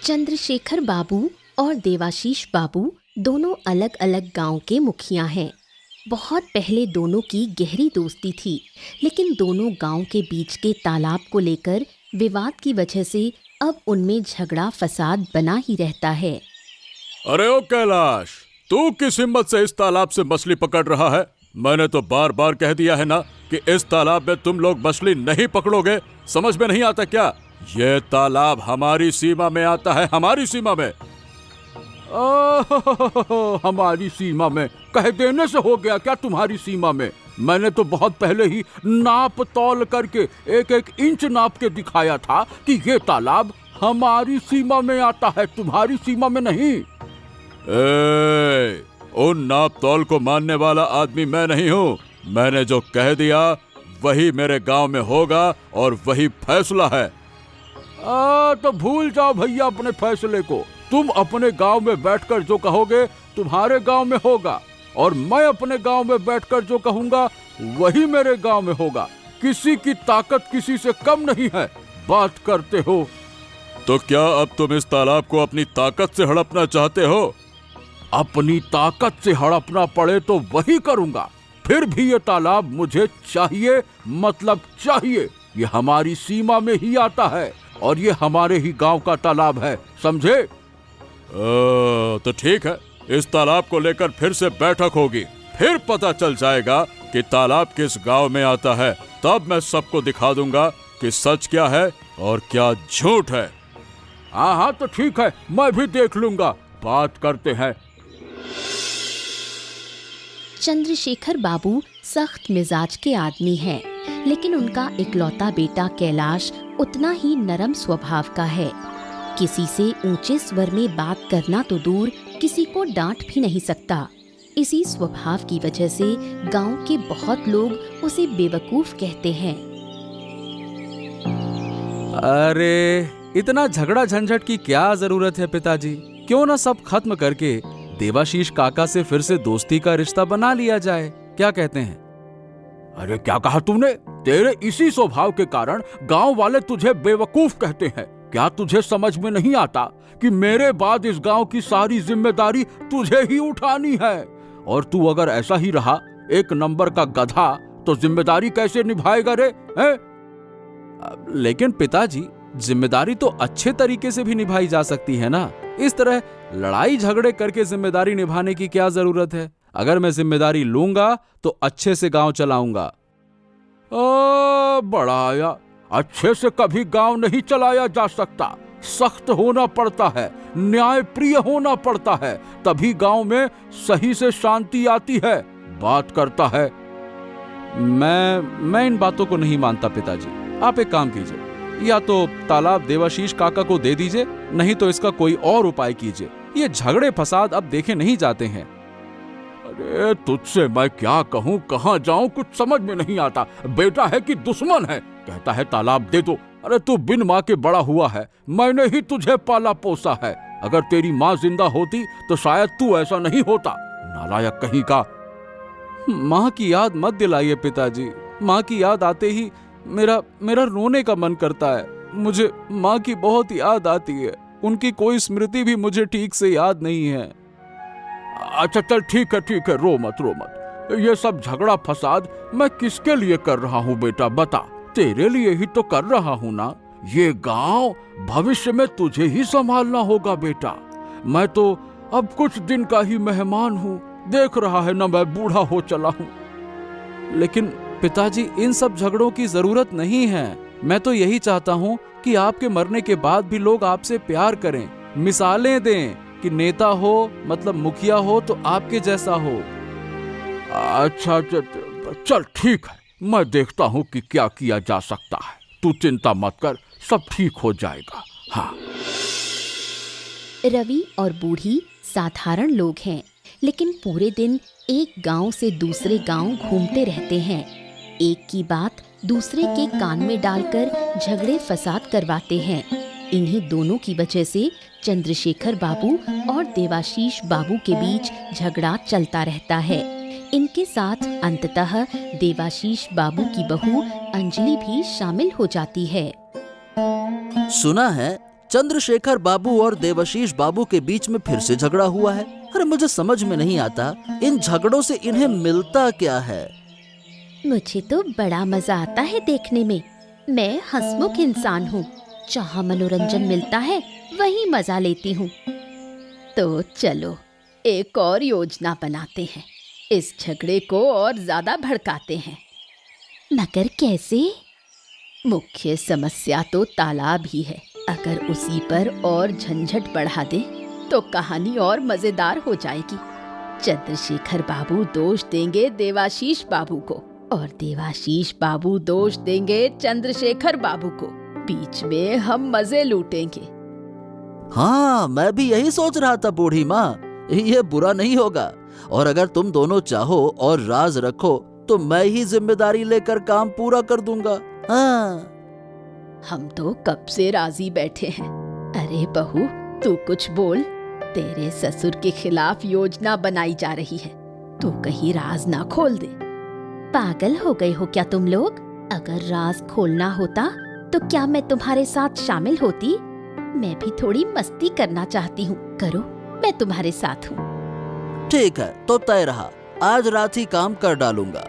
चंद्रशेखर बाबू और देवाशीष बाबू दोनों अलग अलग गांव के मुखिया हैं। बहुत पहले दोनों की गहरी दोस्ती थी, लेकिन दोनों गांव के बीच के तालाब को लेकर विवाद की वजह से अब उनमें झगड़ा फसाद बना ही रहता है। अरे ओ कैलाश, तू किस हिम्मत से इस तालाब से मछली पकड़ रहा है? मैंने तो बार बार कह दिया है ना कि इस तालाब में तुम लोग मछली नहीं पकड़ोगे। समझ में नहीं आता क्या? ये तालाब हमारी सीमा में आता है, हमारी सीमा में। हमारी सीमा में कह देने से हो गया क्या तुम्हारी सीमा में? मैंने तो बहुत पहले ही नाप तौल करके एक एक इंच नाप के दिखाया था कि ये तालाब हमारी सीमा में आता है, तुम्हारी सीमा में नहीं। उन नाप तौल को मानने वाला आदमी मैं नहीं हूँ। मैंने जो कह दिया वही मेरे गांव में होगा और वही फैसला है। तो भूल जाओ भैया अपने फैसले को। तुम अपने गांव में बैठकर जो कहोगे तुम्हारे गांव में होगा, और मैं अपने गांव में बैठकर जो कहूंगा वही मेरे गांव में होगा। किसी की ताकत किसी से कम नहीं है। बात करते हो तो क्या अब तुम इस तालाब को अपनी ताकत से हड़पना चाहते हो? अपनी ताकत से हड़पना पड़े तो वही करूंगा। फिर भी ये तालाब मुझे चाहिए, मतलब चाहिए। ये हमारी सीमा में ही आता है और ये हमारे ही गांव का तालाब है, समझे? तो ठीक है, इस तालाब को लेकर फिर से बैठक होगी। फिर पता चल जाएगा कि तालाब किस गांव में आता है। तब मैं सबको दिखा दूंगा कि सच क्या है और क्या झूठ है। हाँ, तो ठीक है, मैं भी देख लूंगा। बात करते हैं। चंद्रशेखर बाबू सख्त मिजाज के आदमी हैं, लेकिन उनका इकलौता बेटा कैलाश उतना ही नरम स्वभाव का है। किसी से ऊंचे स्वर में बात करना तो दूर, किसी को डांट भी नहीं सकता। इसी स्वभाव की वजह से गांव के बहुत लोग उसे बेवकूफ कहते हैं। अरे इतना झगड़ा झंझट की क्या जरूरत है पिताजी? क्यों ना सब खत्म करके देवाशीष काका से फिर से दोस्ती का रिश्ता बना लिया जाए, क्या कहते हैं? अरे क्या कहा तुमने? तेरे इसी स्वभाव के कारण गांव वाले तुझे बेवकूफ कहते हैं। क्या तुझे समझ में नहीं आता कि मेरे बाद इस गांव की सारी जिम्मेदारी तुझे ही उठानी है? और तू अगर ऐसा ही रहा एक नंबर का गधा तो जिम्मेदारी कैसे निभाएगा रे? लेकिन पिताजी, जिम्मेदारी तो अच्छे तरीके से भी निभाई जा सकती है ना। इस तरह लड़ाई झगड़े करके जिम्मेदारी निभाने की क्या जरूरत है? अगर मैं जिम्मेदारी लूंगा तो अच्छे से गांव चलाऊंगा। बड़ा आया, अच्छे से कभी गांव नहीं चलाया जा सकता। सख्त होना पड़ता है, न्याय प्रिय होना पड़ता है, तभी गांव में सही से शांति आती है। बात करता है। मैं इन बातों को नहीं मानता पिताजी। आप एक काम कीजिए, या तो तालाब देवाशीष काका को दे दीजिए, नहीं तो इसका कोई और उपाय कीजिए। ये झगड़े फसाद अब देखे नहीं जाते हैं। अरे तुझसे मैं क्या कहूँ, कहाँ जाऊँ, कुछ समझ में नहीं आता। बेटा है कि दुश्मन है? कहता है तालाब दे दो। अरे तू बिन माँ के बड़ा हुआ है, मैंने ही तुझे पाला पोसा है। अगर तेरी माँ जिंदा होती तो शायद तू ऐसा नहीं होता। नालायक कहीं का। माँ की याद मत दिलाइए पिताजी। माँ की याद आते ही मेरा रोने का मन करता है। मुझे माँ की बहुत याद आती है। उनकी कोई स्मृति भी मुझे ठीक से याद नहीं है। अच्छा चल ठीक है, रो मत। ये सब झगड़ा फसाद मैं किसके लिए कर रहा हूँ बेटा, बता? तेरे लिए ही तो कर रहा हूँ ना। ये गांव भविष्य में तुझे ही संभालना होगा बेटा। मैं तो अब कुछ दिन का ही मेहमान हूँ। देख रहा है ना, मैं बूढ़ा हो चला हूँ। लेकिन पिताजी, इन सब झगड़ों की जरूरत नहीं है। मैं तो यही चाहता हूँ कि आपके मरने के बाद भी लोग आपसे प्यार करें, मिसालें दें कि नेता हो मतलब मुखिया हो तो आपके जैसा हो। अच्छा चल ठीक है, मैं देखता हूँ कि क्या किया जा सकता है। तू चिंता मत कर, सब ठीक हो जाएगा। हाँ। रवि और बूढ़ी साधारण लोग हैं, लेकिन पूरे दिन एक गांव से दूसरे गांव घूमते रहते हैं। एक की बात दूसरे के कान में डालकर झगड़े फसाद करवाते हैं। इन्हीं दोनों की वजह से चंद्रशेखर बाबू और देवाशीष बाबू के बीच झगड़ा चलता रहता है। इनके साथ अंततः देवाशीष बाबू की बहू अंजलि भी शामिल हो जाती है। सुना है चंद्रशेखर बाबू और देवाशीष बाबू के बीच में फिर से झगड़ा हुआ है। अरे मुझे समझ में नहीं आता इन झगड़ों से इन्हें मिलता क्या है। मुझे तो बड़ा मजा आता है देखने में। मैं हंसमुख इंसान हूँ, जहाँ मनोरंजन मिलता है वही मजा लेती हूँ। तो चलो एक और योजना बनाते हैं, इस झगड़े को और ज्यादा भड़काते हैं। मगर कैसे? मुख्य समस्या तो तालाब ही है। अगर उसी पर और झंझट बढ़ा दे तो कहानी और मजेदार हो जाएगी। चंद्रशेखर बाबू दोष देंगे देवाशीष बाबू को और देवाशीष बाबू दोष देंगे चंद्रशेखर बाबू को। बीच में हम मजे लूटेंगे। हाँ, मैं भी यही सोच रहा था बूढ़ी माँ, ये बुरा नहीं होगा। और अगर तुम दोनों चाहो और राज रखो तो मैं ही जिम्मेदारी लेकर काम पूरा कर दूंगा। हाँ। हम तो कब से राजी बैठे हैं। अरे बहू, तू कुछ बोल। तेरे ससुर के खिलाफ योजना बनाई जा रही है, तू कहीं राज ना खोल दे। पागल हो गए हो क्या तुम लोग? अगर राज खोलना होता तो क्या मैं तुम्हारे साथ शामिल होती? मैं भी थोड़ी मस्ती करना चाहती हूँ। करो, मैं तुम्हारे साथ हूँ। ठीक है, तो तय रहा, आज रात ही काम कर डालूंगा।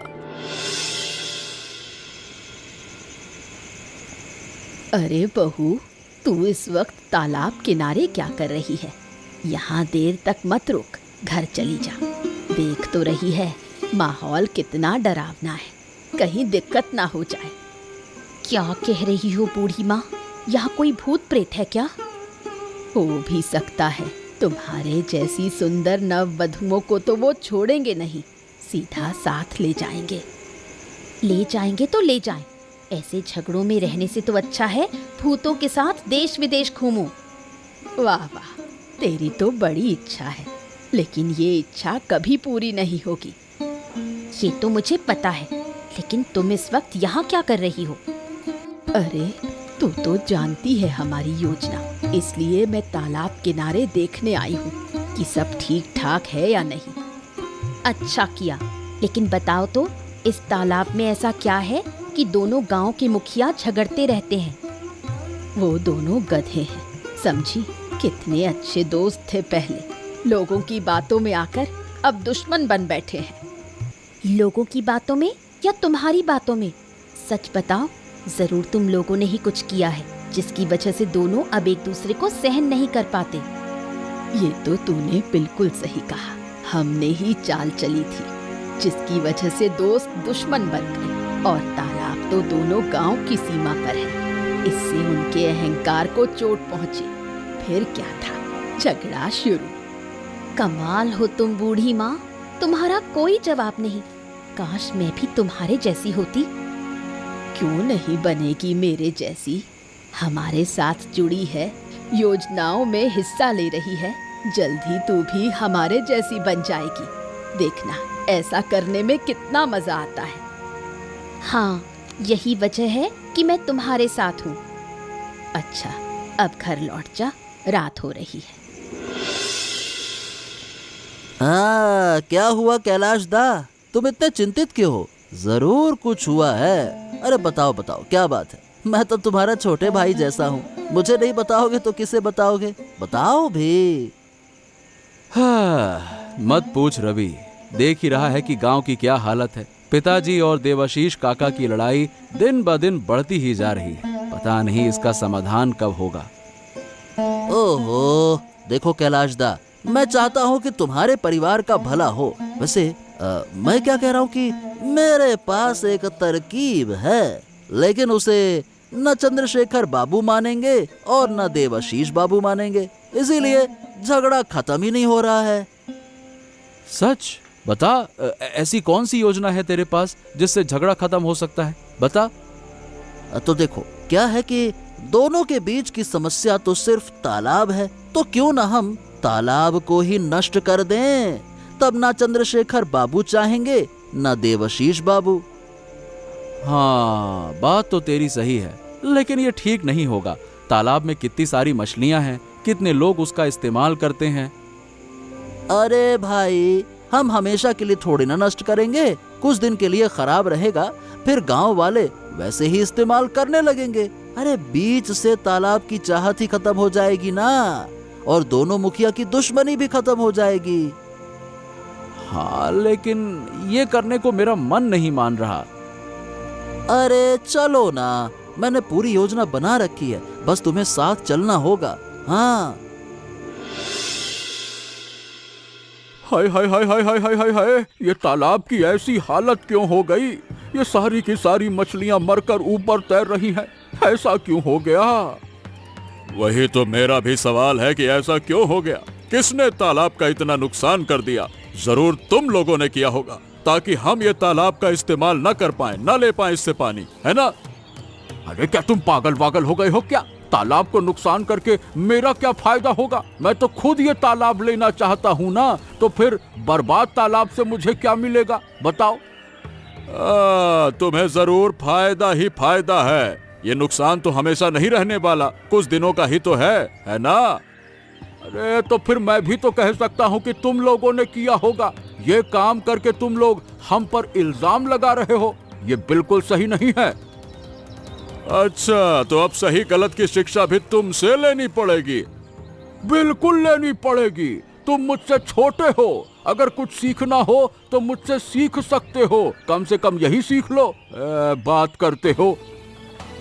अरे बहू, तू इस वक्त तालाब किनारे क्या कर रही है? यहाँ देर तक मत रुक, घर चली जा। देख तो रही है माहौल कितना डरावना है, कहीं दिक्कत ना हो जाए। क्या कह रही हो बूढ़ी माँ? यहाँ कोई भूत प्रेत है क्या? हो भी सकता है। तुम्हारे जैसी सुंदर नववधुओं को तो वो छोड़ेंगे नहीं, सीधा साथ ले जाएंगे। ले जाएंगे तो ले जाएं। ऐसे झगड़ों में रहने से तो अच्छा है भूतों के साथ देश विदेश घूमूं। वाह वाह, तेरी तो बड़ी इच्छा है, लेकिन ये इच्छा कभी पूरी नहीं होगी। ये तो मुझे पता है, लेकिन तुम इस वक्त यहाँ क्या कर रही हो? अरे तू तो जानती है हमारी योजना, इसलिए मैं तालाब किनारे देखने आई हूँ कि सब ठीक ठाक है या नहीं। अच्छा किया, लेकिन बताओ तो इस तालाब में ऐसा क्या है कि दोनों गांव के मुखिया झगड़ते रहते हैं? वो दोनों गधे हैं, समझी? कितने अच्छे दोस्त थे पहले, लोगों की बातों में आकर अब दुश्मन बन बैठे हैं। लोगों की बातों में या तुम्हारी बातों में? सच बताओ, जरूर तुम लोगों ने ही कुछ किया है जिसकी वजह से दोनों अब एक दूसरे को सहन नहीं कर पाते। ये तो तूने बिल्कुल सही कहा, हमने ही चाल चली थी जिसकी वजह से दोस्त दुश्मन बन गए। और तालाब तो दोनों गांव की सीमा पर है, इससे उनके अहंकार को चोट पहुंची। फिर क्या था, झगड़ा शुरू। कमाल हो तुम बूढ़ी माँ, तुम्हारा कोई जवाब नहीं। काश मैं भी तुम्हारे जैसी होती। क्यों नहीं बनेगी मेरे जैसी? हमारे साथ जुड़ी है, योजनाओं में हिस्सा ले रही है, जल्द ही तू भी हमारे जैसी बन जाएगी। देखना, ऐसा करने में कितना मजा आता है। हाँ, यही वजह है कि मैं तुम्हारे साथ हूँ। अच्छा, अब घर लौट जा, रात हो रही है। हाँ, क्या हुआ कैलाश दा, तुम इतने चिंतित क्यों हो? जरूर कुछ हुआ है। अरे बताओ बताओ, क्या बात है? मैं तो तुम्हारा छोटे भाई जैसा हूँ, मुझे नहीं बताओगे तो किसे बताओगे? बताओ भी। हाँ, मत पूछ रवि, देख ही रहा है कि गांव की क्या हालत है। पिताजी और देवाशीष काका की लड़ाई दिन ब दिन बढ़ती ही जा रही है। पता नहीं इसका समाधान कब होगा। ओहो, देखो कैलाश दा, मैं चाहता हूँ कि तुम्हारे परिवार का भला हो। वैसे मैं क्या कह रहा हूँ कि मेरे पास एक तरकीब है, लेकिन उसे न चंद्रशेखर बाबू मानेंगे और न देवाशीष बाबू मानेंगे, इसीलिए झगड़ा खत्म ही नहीं हो रहा है। सच? बता, ऐसी कौन सी योजना है तेरे पास जिससे झगड़ा खत्म हो सकता है? बता। तो देखो, क्या है कि दोनों के बीच की समस्या तो सिर्फ तालाब है, तो क्यों ना हम तालाब को ही नष्ट कर दें? तब ना चंद्रशेखर बाबू चाहेंगे ना देवाशीष बाबू। हाँ, बात तो तेरी सही है, लेकिन ये ठीक नहीं होगा। तालाब में कितनी सारी मछलियां हैं, कितने लोग उसका इस्तेमाल करते हैं। अरे भाई, हम हमेशा के लिए थोड़ी ना नष्ट करेंगे, कुछ दिन के लिए खराब रहेगा, फिर गांव वाले वैसे ही इस्तेमाल करने लगेंगे। अरे बीच से तालाब की चाहत ही खत्म हो जाएगी ना, और दोनों मुखिया की दुश्मनी भी खत्म हो जाएगी। हाँ, लेकिन ये करने को मेरा मन नहीं मान रहा। अरे चलो ना, मैंने पूरी योजना बना रखी है, बस तुम्हें साथ चलना होगा। हाँ। हाय हाय हाय हाय हाय हाय हाय हाय, ये तालाब की ऐसी हालत क्यों हो गई? ये सारी की सारी मछलियां मरकर ऊपर तैर रही हैं। ऐसा क्यों हो गया? वही तो मेरा भी सवाल है कि ऐसा क्यों हो गया। किसने तालाब का इतना नुकसान कर दिया? जरूर तुम लोगों ने किया होगा, ताकि हम ये तालाब का इस्तेमाल न कर पाए, न ले पाए इससे पानी, है ना? अरे क्या तुम पागल वागल हो गए हो क्या? तालाब को नुकसान करके मेरा क्या फायदा होगा? मैं तो खुद ये तालाब लेना चाहता हूँ ना, तो फिर बर्बाद तालाब से मुझे क्या मिलेगा बताओ? तुम्हें जरूर फायदा ही फायदा है। ये नुकसान तो हमेशा नहीं रहने वाला, कुछ दिनों का ही तो है ना? अरे तो फिर मैं भी तो कह सकता हूँ कि तुम लोगों ने किया होगा। ये काम करके तुम लोग हम पर इल्जाम लगा रहे हो, ये बिल्कुल सही नहीं है। अच्छा, तो अब सही गलत की शिक्षा भी तुमसे लेनी पड़ेगी। बिल्कुल लेनी पड़ेगी। तुम मुझसे छोटे हो, अगर कुछ सीखना हो तो मुझसे सीख सकते हो, कम से कम यही सीख लो। बात करते हो।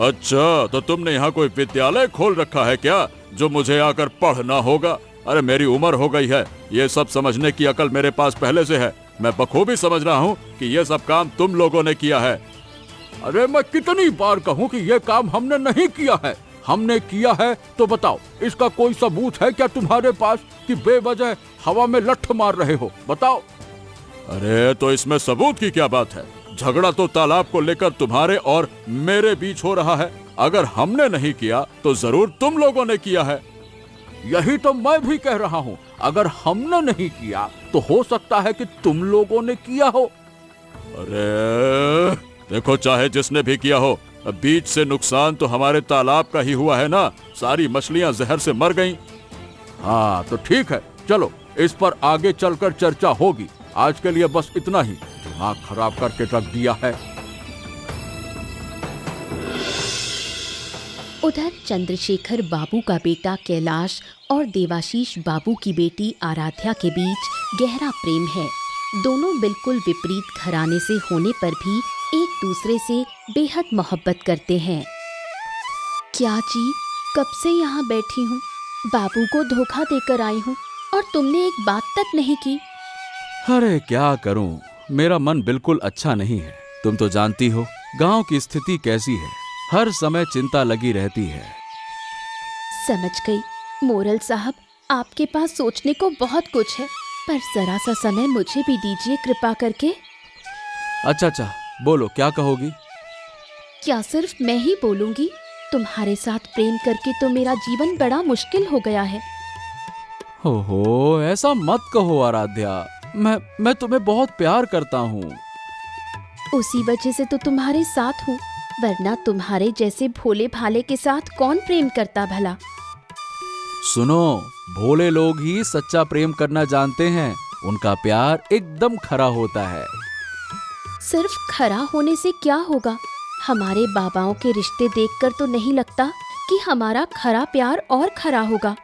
अच्छा, तो तुमने यहाँ कोई विद्यालय खोल रखा है क्या, जो मुझे आकर पढ़ना होगा? अरे मेरी उम्र हो गई है, ये सब समझने की अकल मेरे पास पहले से है। मैं बखूबी समझ रहा हूँ कि ये सब काम तुम लोगों ने किया है। अरे मैं कितनी बार कहूँ कि ये काम हमने नहीं किया है। हमने किया है तो बताओ, इसका कोई सबूत है क्या तुम्हारे पास कि बेवजह हवा में लठ मार रहे हो? बताओ। अरे तो इसमें सबूत की क्या बात है? झगड़ा तो तालाब को लेकर तुम्हारे और मेरे बीच हो रहा है। अगर हमने नहीं किया तो जरूर तुम लोगों ने किया है। यही तो मैं भी कह रहा हूँ, अगर हमने नहीं किया तो हो सकता है कि तुम लोगों ने किया हो। अरे देखो, चाहे जिसने भी किया हो, बीच से नुकसान तो हमारे तालाब का ही हुआ है ना। सारी मछलियां जहर से मर गईं। हाँ तो ठीक है, चलो इस पर आगे चलकर चर्चा होगी। आज के लिए बस इतना ही। दिमाग खराब करके रख दिया है। उधर चंद्रशेखर बाबू का बेटा कैलाश और देवाशीष बाबू की बेटी आराध्या के बीच गहरा प्रेम है। दोनों बिल्कुल विपरीत घराने से होने पर भी एक दूसरे से बेहद मोहब्बत करते हैं। क्या जी, कब से यहाँ बैठी हूँ, बाबू को धोखा देकर आई हूँ और तुमने एक बात तक नहीं की। अरे क्या करूं, मेरा मन बिल्कुल अच्छा नहीं है। तुम तो जानती हो गांव की स्थिति कैसी है, हर समय चिंता लगी रहती है। समझ गई मोरल साहब, आपके पास सोचने को बहुत कुछ है, पर जरा सा समय मुझे भी दीजिए कृपा करके। अच्छा, बोलो क्या कहोगी? क्या सिर्फ मैं ही बोलूंगी? तुम्हारे साथ प्रेम करके तो मेरा जीवन बड़ा मुश्किल हो गया है। हो, ऐसा मत कहो आराध्या, मैं तुम्हें बहुत प्यार करता हूँ। उसी वजह से तो तुम्हारे साथ हूँ, वरना तुम्हारे जैसे भोले भाले के साथ कौन प्रेम करता भला? सुनो, भोले लोग ही सच्चा प्रेम करना जानते हैं। उनका प्यार एकदम खरा होता है। सिर्फ खरा होने से क्या होगा? हमारे बाबाओं के रिश्ते देखकर तो नहीं लगता कि हमारा खरा प्यार और खरा होगा।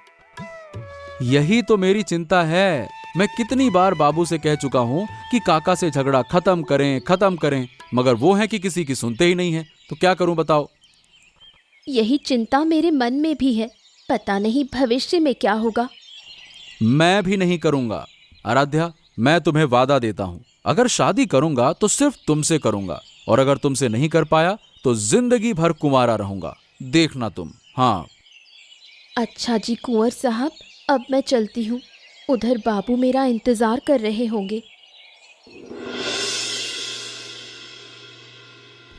यही तो मेरी चिंता है। मैं कितनी बार बाबू से कह चुका हूँ कि काका से झगड़ा खत्म करें, मगर वो है कि किसी की सुनते ही नहीं है। तो क्या करूं बताओ? यही चिंता मेरे मन में भी है, पता नहीं भविष्य में क्या होगा। मैं भी नहीं करूंगा आराध्या, मैं तुम्हें वादा देता हूं, अगर शादी करूंगा तो सिर्फ तुमसे करूंगा, और अगर तुमसे नहीं कर पाया तो जिंदगी भर कुंवारा रहूंगा, देखना तुम। हाँ अच्छा जी कुंवर साहब, अब मैं चलती हूँ, उधर बाबू मेरा इंतजार कर रहे होंगे।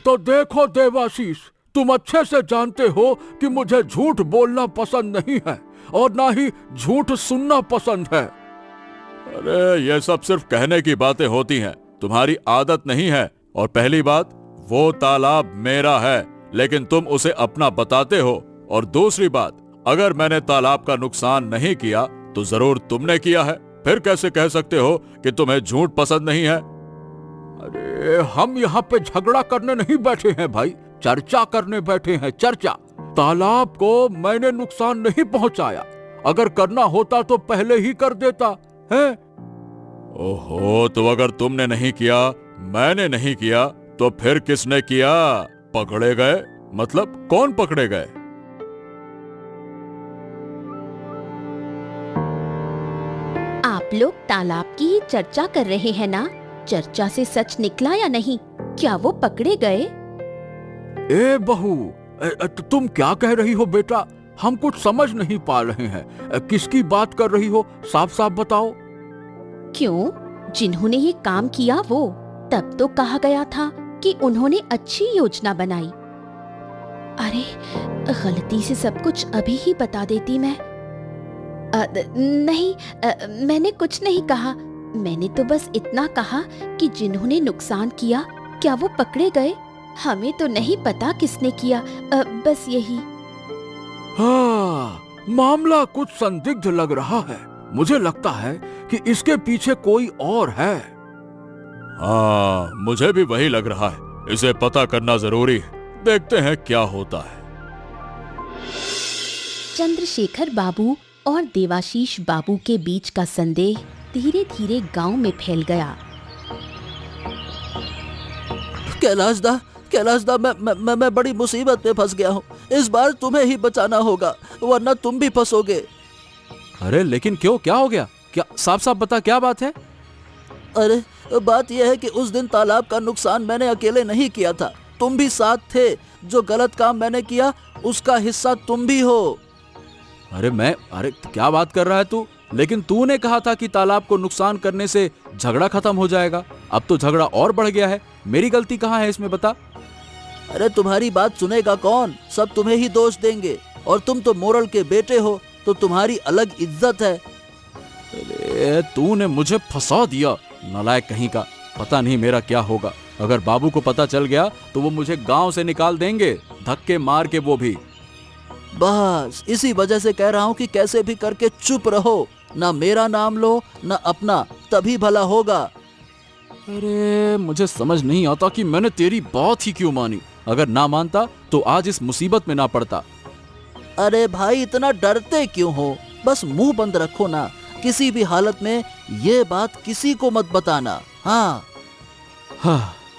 तो देखो देवाशीष, तुम अच्छे से जानते हो कि मुझे झूठ बोलना पसंद नहीं है और ना ही झूठ सुनना पसंद है। अरे ये सब सिर्फ कहने की बातें होती हैं, तुम्हारी आदत नहीं है। और पहली बात, वो तालाब मेरा है, लेकिन तुम उसे अपना बताते हो। और दूसरी बात, अगर मैंने तालाब का नुकसान नहीं किया तो जरूर तुमने किया है। फिर कैसे कह सकते हो कि तुम्हें झूठ पसंद नहीं है? अरे हम यहाँ पे झगड़ा करने नहीं बैठे हैं भाई, चर्चा करने बैठे हैं, चर्चा। तालाब को मैंने नुकसान नहीं पहुंचाया। अगर करना होता तो पहले ही कर देता है। ओहो, तो अगर तुमने नहीं किया, मैंने नहीं किया, तो फिर किसने किया? पकड़े गए? मतलब कौन पकड़े गए? आप लोग तालाब की ही चर्चा कर रहे हैं ना? चर्चा से सच निकला या नहीं? क्या वो पकड़े गए? ए बहू, तुम क्या कह रही हो बेटा? हम कुछ समझ नहीं पा रहे हैं। किसकी बात कर रही हो? साफ साफ बताओ। क्यों? जिन्होंने ये काम किया वो। तब तो कहा गया था कि उन्होंने अच्छी योजना बनाई। अरे, गलती से सब कुछ अभी ही बता देती मैं। नहीं, मैंने कुछ नहीं कहा। मैंने तो बस इतना कहा कि जिन्होंने नुकसान किया, क्या वो पकड़े गए? हमें तो नहीं पता किसने किया, बस यही। हाँ, मामला कुछ संदिग्ध लग रहा है। मुझे लगता है कि इसके पीछे कोई और है। हाँ, मुझे भी वही लग रहा है। इसे पता करना जरूरी है। देखते हैं क्या होता है। चंद्रशेखर बाबू और देवाशीष बाबू के बीच का संदेह धीरे धीरे गांव में फैल गया। कैलाशदा, मैं बड़ी मुसीबत में फंस गया हूँ। इस बार तुम्हें ही बचाना होगा, वरना तुम भी फंसोगे। अरे लेकिन क्यों? क्या हो गया? क्या साफ साफ बता, क्या बात है? अरे, बात यह है कि उस दिन तालाब का नुकसान मैंने अकेले नहीं किया था, तुम भी साथ थे। जो गलत काम मैंने किया उसका हिस्सा तुम भी हो। अरे क्या बात कर रहा है तू? लेकिन तूने कहा था कि तालाब को नुकसान करने से झगड़ा खत्म हो जाएगा। अब तो झगड़ा और बढ़ गया है। मेरी गलती कहाँ है इसमें, बता। अरे, तुम्हारी बात सुनेगा कौन? सब तुम्हें ही दोष देंगे, और तुम तो मोरल के बेटे हो, तो तुम्हारी अलग इज्जत है। अरे तूने मुझे फंसा दिया, नालायक कहीं का। पता नहीं मेरा क्या होगा। अगर बाबू को पता चल गया तो वो मुझे गांव से निकाल देंगे, धक्के मार के, वो भी। बस इसी वजह से कह रहा हूँ कि कैसे भी करके चुप रहो, ना मेरा नाम लो ना अपना, तभी भला होगा। अरे मुझे समझ नहीं आता कि मैंने तेरी बात ही क्यों मानी। अगर ना मानता तो आज इस मुसीबत में ना पड़ता। अरे भाई, इतना डरते क्यों हो? बस मुंह बंद रखो ना। किसी भी हालत में ये बात किसी को मत बताना। हाँ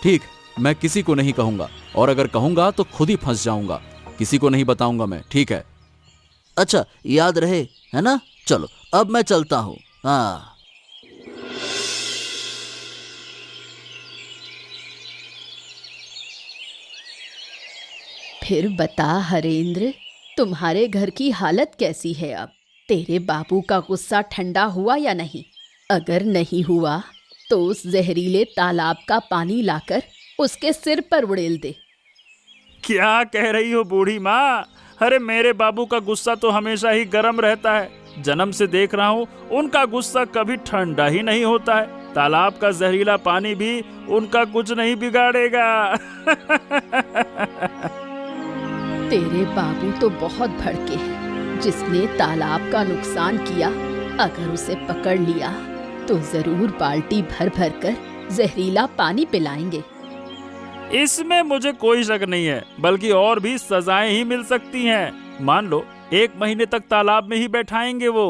ठीक, मैं किसी को नहीं कहूंगा, और अगर कहूंगा तो खुद ही फंस जाऊंगा। किसी को नहीं बताऊंगा मैं, ठीक है? अच्छा, याद रहे, है ना? चलो, अब मैं चलता हूँ। हाँ। फिर बता हरेंद्र, तुम्हारे घर की हालत कैसी है अब? तेरे बाबू का गुस्सा ठंडा हुआ या नहीं? अगर नहीं हुआ तो उस जहरीले तालाब का पानी लाकर उसके सिर पर उड़ेल दे। क्या कह रही हो बूढ़ी माँ? अरे मेरे बाबू का गुस्सा तो हमेशा ही गर्म रहता है। जन्म से देख रहा हूँ उनका गुस्सा कभी ठंडा ही नहीं होता है। तालाब का जहरीला पानी भी उनका कुछ नहीं बिगाड़ेगा। तेरे बाबू तो बहुत भड़के हैं। जिसने तालाब का नुकसान किया, अगर उसे पकड़ लिया तो जरूर बाल्टी भर भर कर जहरीला पानी पिलाएंगे। इसमें मुझे कोई शक नहीं है, बल्कि और भी सजाएं ही मिल सकती हैं। मान लो 1 महीने तक तालाब में ही बैठाएंगे वो।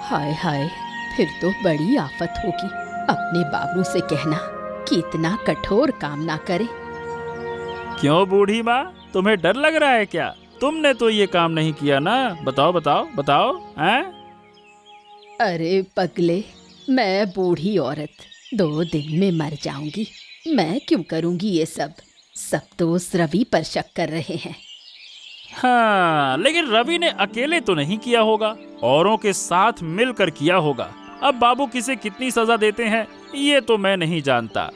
हाय हाय, फिर तो बड़ी आफत होगी। अपने बाबू से कहना कि इतना कठोर काम ना करे। क्यों बूढ़ी माँ, तुम्हें डर लग रहा है क्या? तुमने तो ये काम नहीं किया ना। बताओ बताओ बताओ। हैं? अरे पगले, मैं बूढ़ी औरत 2 दिन में मर जाऊंगी। मैं क्यों करूंगी ये सब? सब तो उस रवि पर शक कर रहे हैं। हाँ, लेकिन रवि ने अकेले तो नहीं किया होगा, औरों के साथ मिलकर किया होगा। अब बाबू किसे कितनी सजा देते हैं ये तो मैं नहीं जानता।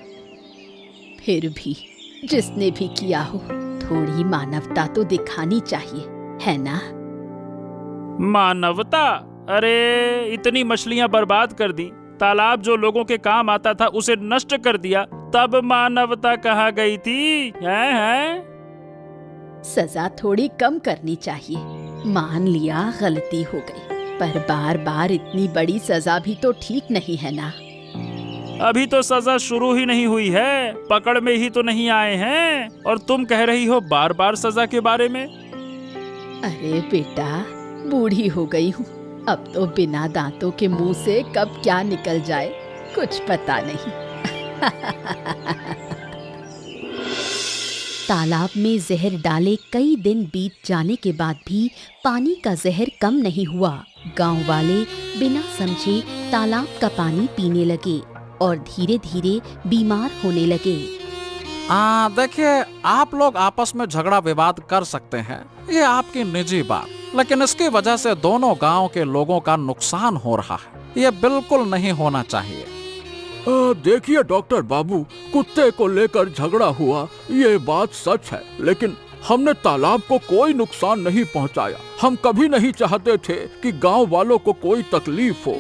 फिर भी जिसने भी किया हो, थोड़ी मानवता तो दिखानी चाहिए, है ना? मानवता? अरे इतनी मछलियां बर्बाद कर दी, तालाब जो लोगों के काम आता था उसे नष्ट कर दिया, तब मानवता कहाँ गई थी? हैं? सजा थोड़ी कम करनी चाहिए। मान लिया गलती हो गई, पर बार बार इतनी बड़ी सजा भी तो ठीक नहीं है ना। अभी तो सजा शुरू ही नहीं हुई है, पकड़ में ही तो नहीं आए हैं और तुम कह रही हो बार बार सजा के बारे में। अरे बेटा, बूढ़ी हो गई हूँ, अब तो बिना दांतों के मुंह से कब क्या निकल जाए कुछ पता नहीं। तालाब में जहर डाले कई दिन बीत जाने के बाद भी पानी का जहर कम नहीं हुआ। गांव वाले बिना समझे तालाब का पानी पीने लगे और धीरे धीरे बीमार होने लगे। देखिए, आप लोग आपस में झगड़ा विवाद कर सकते हैं, ये आपकी निजी बात, लेकिन इसकी वजह से दोनों गांव के लोगों का नुकसान हो रहा है। ये बिल्कुल नहीं होना चाहिए। देखिए डॉक्टर बाबू, कुत्ते को लेकर झगड़ा हुआ, ये बात सच है, लेकिन हमने तालाब को कोई नुकसान नहीं पहुंचाया। हम कभी नहीं चाहते थे कि गांव वालों को कोई तकलीफ हो।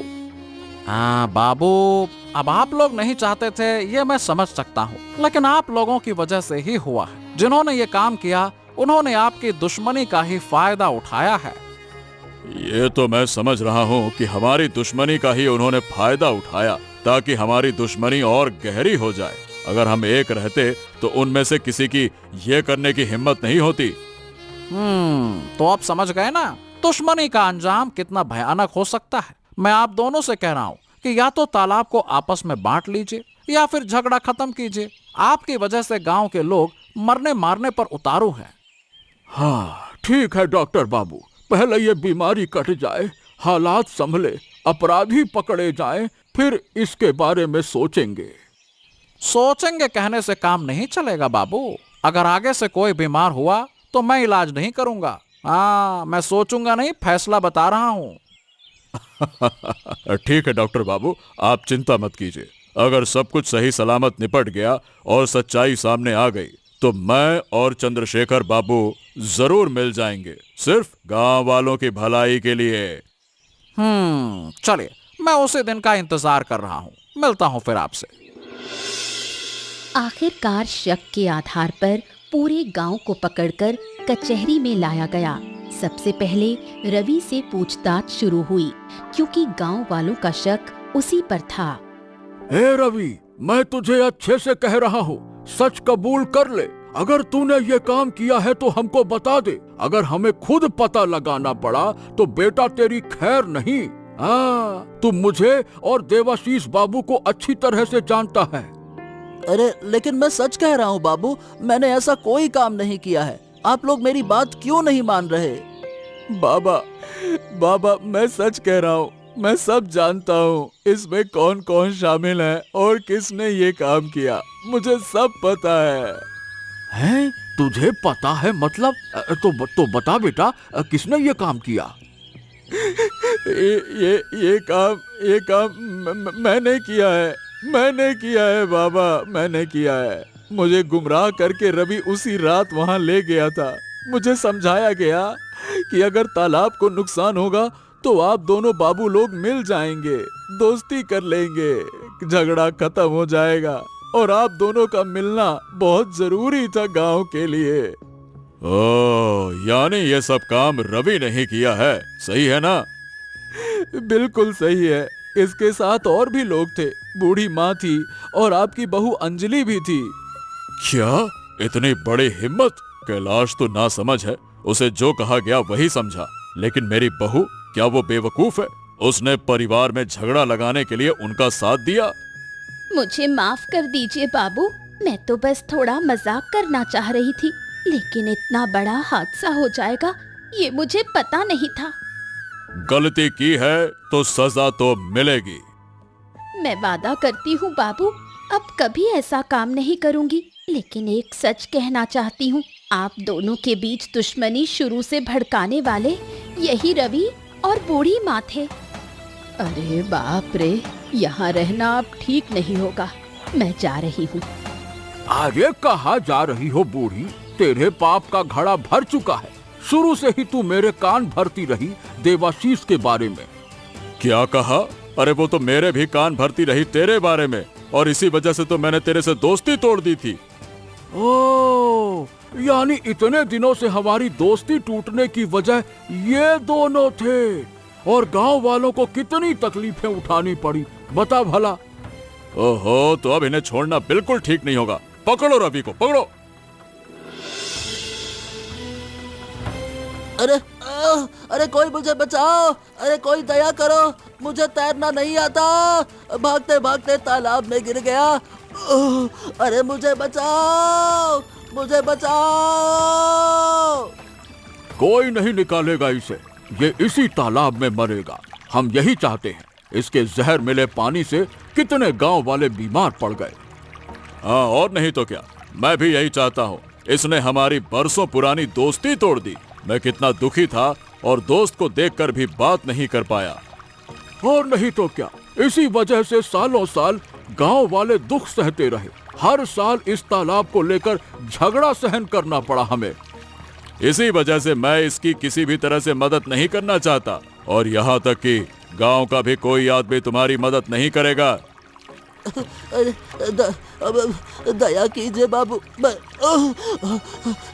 बाबू, अब आप लोग नहीं चाहते थे ये मैं समझ सकता हूँ, लेकिन आप लोगों की वजह से ही हुआ है। जिन्होंने ये काम किया उन्होंने आपकी दुश्मनी का ही फायदा उठाया है। ये तो मैं समझ रहा हूँ कि हमारी दुश्मनी का ही उन्होंने फायदा उठाया ताकि हमारी दुश्मनी और गहरी हो जाए। अगर हम एक रहते तो उनमें से किसी की ये करने की हिम्मत नहीं होती। तो आप समझ गए ना दुश्मनी का अंजाम कितना भयानक हो सकता है। मैं आप दोनों से कह रहा हूँ कि या तो तालाब को आपस में बांट लीजिए या फिर झगड़ा खत्म कीजिए। आपकी वजह से गांव के लोग मरने मारने पर उतारू हैं। हाँ ठीक है डॉक्टर बाबू, पहले ये बीमारी कट जाए, हालात संभले, अपराधी पकड़े जाएं, फिर इसके बारे में सोचेंगे। सोचेंगे कहने से काम नहीं चलेगा बाबू। अगर आगे से कोई बीमार हुआ तो मैं इलाज नहीं करूंगा। मैं सोचूंगा नहीं, फैसला बता रहा हूँ। ठीक है डॉक्टर बाबू, आप चिंता मत कीजिए। अगर सब कुछ सही सलामत निपट गया और सच्चाई सामने आ गई तो मैं और चंद्रशेखर बाबू जरूर मिल जाएंगे, सिर्फ गांव वालों की भलाई के लिए। चलिए, मैं उसी दिन का इंतजार कर रहा हूँ। मिलता हूँ फिर आपसे। आखिरकार शक के आधार पर पूरे गांव को पकड़कर कचहरी में लाया गया। सबसे पहले रवि से पूछताछ शुरू हुई क्योंकि गांव वालों का शक उसी पर था। हे रवि, मैं तुझे अच्छे से कह रहा हूँ, सच कबूल कर ले। अगर तूने ये काम किया है तो हमको बता दे। अगर हमें खुद पता लगाना पड़ा तो बेटा तेरी खैर नहीं। तू मुझे और देवाशीष बाबू को अच्छी तरह से जानता है। अरे लेकिन मैं सच कह रहा हूँ बाबू, मैंने ऐसा कोई काम नहीं किया है। आप लोग मेरी बात क्यों नहीं मान रहे? बाबा मैं सच कह रहा हूँ, मैं सब जानता हूँ। इसमें कौन कौन शामिल है और किसने ये काम किया, मुझे सब पता है। हैं? तुझे पता है मतलब? तो बता बेटा, किसने ये काम किया? ये काम मैंने किया है बाबा, मैंने किया है। मुझे गुमराह करके रवि उसी रात वहां ले गया था। मुझे समझाया गया कि अगर तालाब को नुकसान होगा तो आप दोनों बाबू लोग मिल जाएंगे, दोस्ती कर लेंगे, झगड़ा खत्म हो जाएगा और आप दोनों का मिलना बहुत जरूरी था गांव के लिए। यानी ये सब काम रवि नहीं किया है, सही है ना? बिल्कुल सही है। इसके साथ और भी लोग थे, बूढ़ी माँ थी और आपकी बहू अंजलि भी थी। क्या इतनी बड़ी हिम्मत? कैलाश तो ना समझ है, उसे जो कहा गया वही समझा। लेकिन मेरी बहू, क्या वो बेवकूफ है? उसने परिवार में झगड़ा लगाने के लिए उनका साथ दिया। मुझे माफ कर दीजिए बाबू, मैं तो बस थोड़ा मजाक करना चाह रही थी, लेकिन इतना बड़ा हादसा हो जाएगा ये मुझे पता नहीं था। गलती की है तो सजा तो मिलेगी। मैं वादा करती हूँ बाबू, अब कभी ऐसा काम नहीं करूँगी। लेकिन एक सच कहना चाहती हूँ, आप दोनों के बीच दुश्मनी शुरू से भड़काने वाले यही रवि और बूढ़ी माँ थे। अरे बाप रे, यहाँ रहना अब ठीक नहीं होगा, मैं जा रही हूँ। अरे कहाँ जा रही हो बूढ़ी? तेरे पाप का घड़ा भर चुका है। शुरू से ही तू मेरे कान भरती रही देवाशीष के बारे में। क्या कहा? अरे वो तो मेरे भी कान भरती रही तेरे बारे में, और इसी वजह से तो मैंने तेरे से दोस्ती तोड़ दी थी। ओह, यानी इतने दिनों से हमारी दोस्ती टूटने की वजह ये दोनों थे। और गांव वालों को कितनी तकलीफें उठानी पड़ी, बता भला। ओहो, तो अब इन्हें छोड़ना बिल्कुल ठीक नहीं होगा। पकड़ो रवि को, पकड़ो। अरे अरे कोई मुझे बचाओ, अरे कोई दया करो, मुझे तैरना नहीं आता, भागते भागते तालाब में गिर गया। अरे मुझे बचाओ, मुझे बचाओ। कोई नहीं निकालेगा इसे, ये इसी तालाब में मरेगा। हम यही चाहते हैं। इसके जहर मिले पानी से कितने गांव वाले बीमार पड़ गए। हाँ, और नहीं तो क्या, मैं भी यही चाहता हूँ। इसने हमारी बरसों पुरानी दोस्ती तोड़ दी। मैं कितना दुखी था और दोस्त को देखकर भी बात नहीं कर पाया। और नहीं तो क्या, इसी वजह से सालों साल गांव वाले दुख सहते रहे। हर साल इस तालाब को लेकर झगड़ा सहन करना पड़ा हमें। इसी वजह से मैं इसकी किसी भी तरह से मदद नहीं करना चाहता, और यहाँ तक कि गांव का भी कोई आदमी तुम्हारी मदद नहीं करेगा। दया कीजिए बाबू,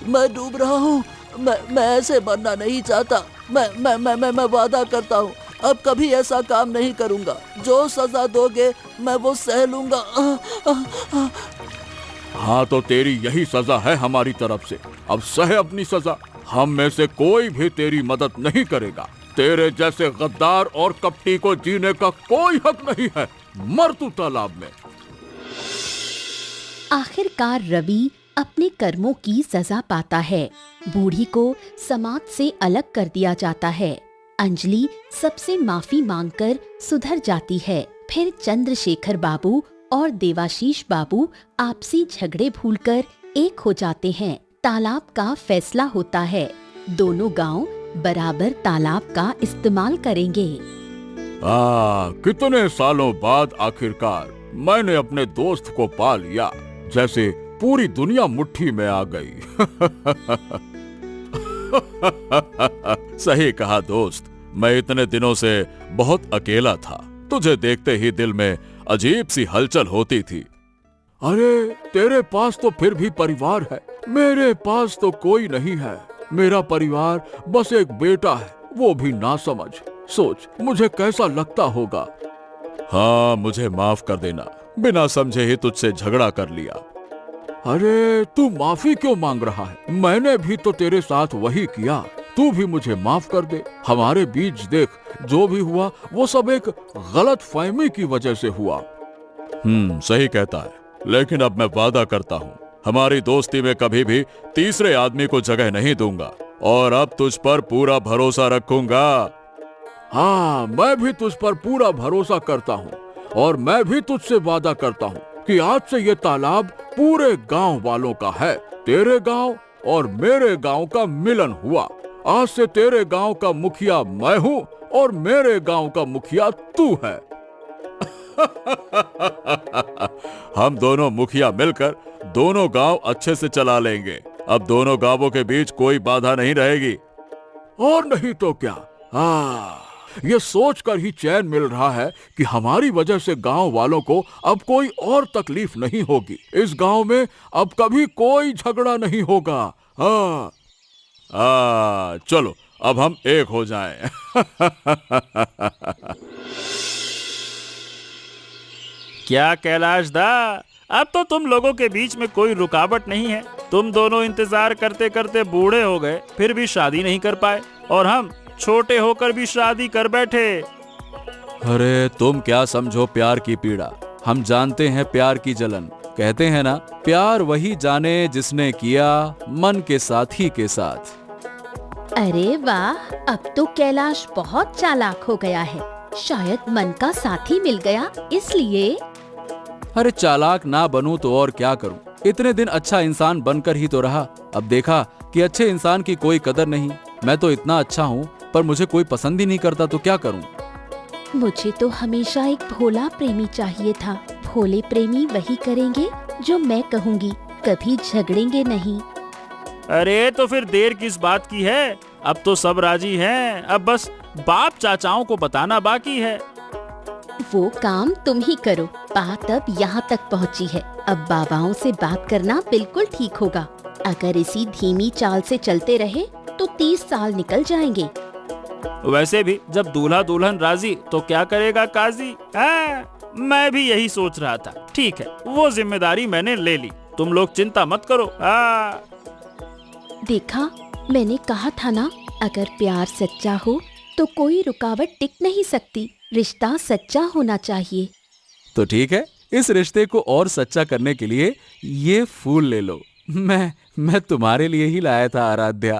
मैं डूब रहा हूँ। मैं ऐसे मरना नहीं चाहता। मैं वादा करता हूँ, अब कभी ऐसा काम नहीं करूँगा। जो सजा दोगे मैं वो सह लूंगा। हाँ, तो तेरी यही सजा है हमारी तरफ से। अब सह अपनी सजा। हम में से कोई भी तेरी मदद नहीं करेगा। तेरे जैसे गद्दार और कपटी को जीने का कोई हक नहीं है। मर तू तालाब में। आखिरकार रवि अपने कर्मों की सजा पाता है। बूढ़ी को समाज से अलग कर दिया जाता है। अंजलि सबसे माफी मांगकर सुधर जाती है। फिर चंद्रशेखर बाबू और देवाशीष बाबू आपसी झगड़े भूलकर एक हो जाते हैं। तालाब का फैसला होता है। दोनों गांव बराबर तालाब का इस्तेमाल करेंगे। कितने सालों बाद आखिरकार मैंने अपने दोस्त को पा लिया। जैसे पूरी दुनिया मुट्ठी में आ गई। सही कहा दोस्त, मैं इतने दिनों से बहुत अकेला था। तुझे देखते ही दिल में अजीब सी हलचल होती थी। अरे तेरे पास तो फिर भी परिवार है, मेरे पास तो कोई नहीं है। मेरा परिवार बस एक बेटा है, वो भी ना समझ। सोच मुझे कैसा लगता होगा। हाँ, मुझे माफ कर देना, बिना समझे ही तुझसे झगड़ा कर लिया। अरे तू माफी क्यों मांग रहा है? मैंने भी तो तेरे साथ वही किया। तू भी मुझे माफ कर दे। हमारे बीच देख, जो भी हुआ वो सब एक गलत फहमी की वजह से हुआ। सही कहता है, लेकिन अब मैं वादा करता हूँ, हमारी दोस्ती में कभी भी तीसरे आदमी को जगह नहीं दूंगा, और अब तुझ पर पूरा भरोसा रखूंगा। हाँ, मैं भी तुझ पर पूरा भरोसा करता हूँ, और मैं भी तुझसे वादा करता हूँ कि आज से ये तालाब पूरे गांव वालों का है। तेरे गांव और मेरे गांव का मिलन हुआ। आज से तेरे गांव का मुखिया मैं हूँ और मेरे गांव का मुखिया तू है। हम दोनों मुखिया मिलकर दोनों गांव अच्छे से चला लेंगे। अब दोनों गांवों के बीच कोई बाधा नहीं रहेगी। और नहीं तो क्या। ये सोचकर ही चैन मिल रहा है कि हमारी वजह से गांव वालों को अब कोई और तकलीफ नहीं होगी। इस गांव में अब कभी कोई झगड़ा नहीं होगा। चलो अब हम एक हो जाएं। क्या कैलाश दा, अब तो तुम लोगों के बीच में कोई रुकावट नहीं है। तुम दोनों इंतजार करते करते बूढ़े हो गए, फिर भी शादी नहीं कर पाए, और हम छोटे होकर भी शादी कर बैठे। अरे तुम क्या समझो प्यार की पीड़ा। हम जानते हैं प्यार की जलन। कहते हैं ना, प्यार वही जाने जिसने किया मन के साथी के साथ। अरे वाह, अब तो कैलाश बहुत चालाक हो गया है। शायद मन का साथी मिल गया इसलिए। अरे चालाक ना बनूं तो और क्या करूं। इतने दिन अच्छा इंसान बनकर ही तो रहा। अब देखा कि अच्छे इंसान की कोई कदर नहीं। मैं तो इतना अच्छा हूँ, पर मुझे कोई पसंद ही नहीं करता, तो क्या करूं? मुझे तो हमेशा एक भोला प्रेमी चाहिए था। भोले प्रेमी वही करेंगे जो मैं कहूँगी, कभी झगड़ेंगे नहीं। अरे तो फिर देर किस बात की है? अब तो सब राजी हैं। अब बस बाप चाचाओं को बताना बाकी है। वो काम तुम ही करो। बात अब यहाँ तक पहुँची है। अब बाबाओं से बात करना बिल्कुल ठीक होगा। अगर इसी धीमी चाल से चलते रहे तो 30 साल निकल जाएंगे। वैसे भी जब दूल्हा दुल्हन राजी तो क्या करेगा काजी। मैं भी यही सोच रहा था। ठीक है, वो जिम्मेदारी मैंने ले ली, तुम लोग चिंता मत करो। देखा, मैंने कहा था ना, अगर प्यार सच्चा हो तो कोई रुकावट टिक नहीं सकती। रिश्ता सच्चा होना चाहिए। तो ठीक है, इस रिश्ते को और सच्चा करने के लिए ये फूल ले लो। मैं तुम्हारे लिए ही लाया था आराध्या।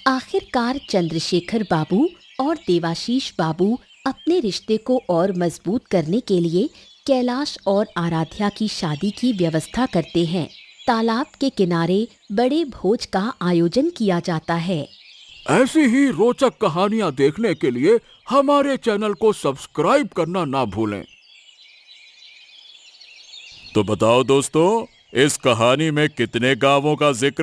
आखिरकार चंद्रशेखर बाबू और देवाशीष बाबू अपने रिश्ते को और मजबूत करने के लिए कैलाश और आराध्या की शादी की व्यवस्था करते हैं। तालाब के किनारे बड़े भोज का आयोजन किया जाता है। ऐसी ही रोचक कहानियां देखने के लिए हमारे चैनल को सब्सक्राइब करना ना भूलें। तो बताओ दोस्तों, इस कहानी में कितने गांवों का जिक्र